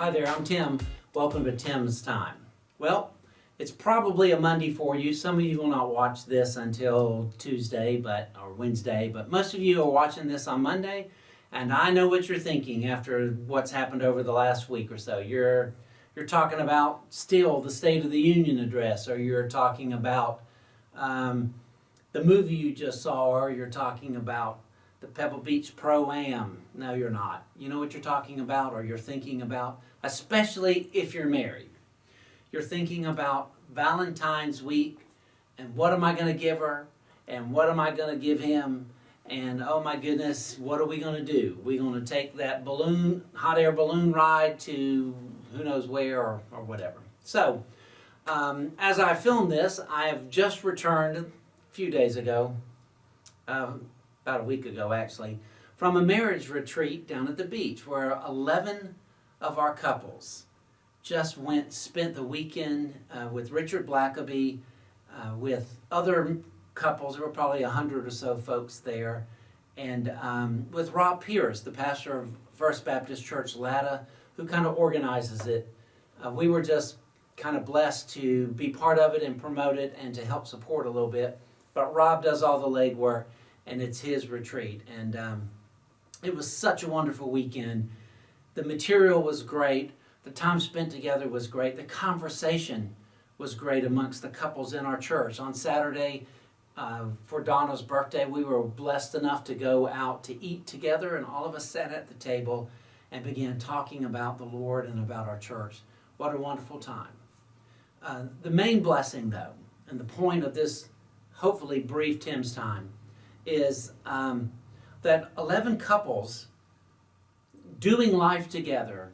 Hi there, I'm Tim. Welcome to Tim's Time. Well, it's probably a Monday for you. Some of you will not watch this until Tuesday or Wednesday, but most of you are watching this on Monday, and I know what you're thinking after what's happened over the last week or so. You're talking about still the State of the Union address, or you're talking about the movie you just saw, or you're talking about the Pebble Beach Pro-Am. No, you're not. You know what you're talking about, or you're thinking about, especially if you're married. You're thinking about Valentine's week, and what am I going to give her, and what am I going to give him, and oh my goodness, what are we going to do? We're going to take that hot air balloon ride to who knows where or whatever. So, as I film this, I have just returned a few days ago, about a week ago actually, from a marriage retreat down at the beach where 11 of our couples just spent the weekend with Richard Blackaby, with other couples. There were probably 100 or so folks there, and with Rob Pierce, the pastor of First Baptist Church Latta, who kind of organizes it. We were just kind of blessed to be part of it and promote it and to help support a little bit. But Rob does all the legwork, and it's his retreat. And it was such a wonderful weekend. The material was great. The time spent together was great. The conversation was great amongst the couples in our church. On Saturday, for Donna's birthday, we were blessed enough to go out to eat together, and all of us sat at the table and began talking about the Lord and about our church. What a wonderful time. The main blessing, though, and the point of this hopefully brief Tim's Time, is that 11 couples doing life together,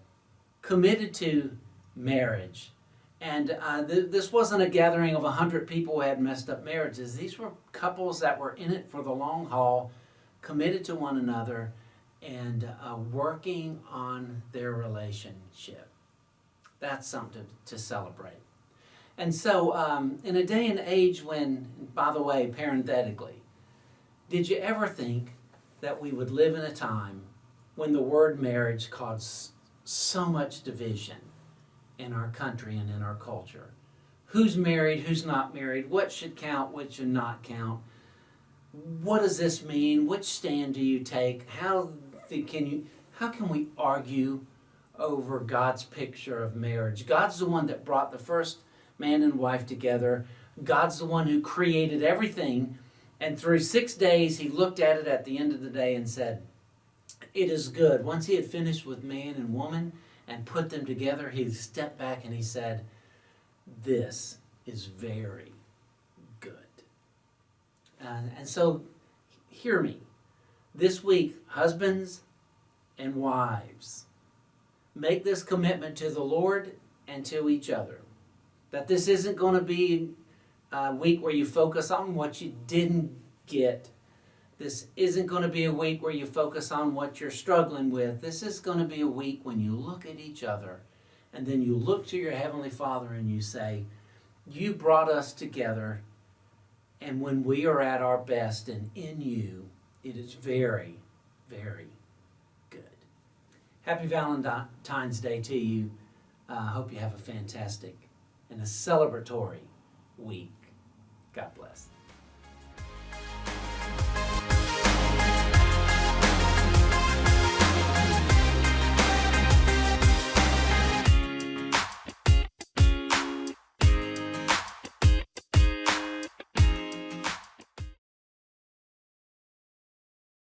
committed to marriage. And this wasn't a gathering of 100 people who had messed up marriages. These were couples that were in it for the long haul, committed to one another, and working on their relationship. That's something to celebrate. And so, in a day and age when, by the way, parenthetically, did you ever think that we would live in a time when the word marriage caused so much division in our country and in our culture? Who's married, who's not married, what should count, what should not count? What does this mean? Which stand do you take? How can we argue over God's picture of marriage? God's the one that brought the first man and wife together. God's the one who created everything. And through 6 days, he looked at it at the end of the day and said, it is good. Once he had finished with man and woman and put them together, he stepped back and he said, this is very good. And so, hear me. This week, husbands and wives, make this commitment to the Lord and to each other. That this isn't going to be a week where you focus on what you didn't get. This isn't going to be a week where you focus on what you're struggling with. This is going to be a week when you look at each other and then you look to your Heavenly Father and you say, you brought us together, and when we are at our best and in you, it is very, very good. Happy Valentine's Day to you. Hope you have a fantastic and a celebratory week. God bless.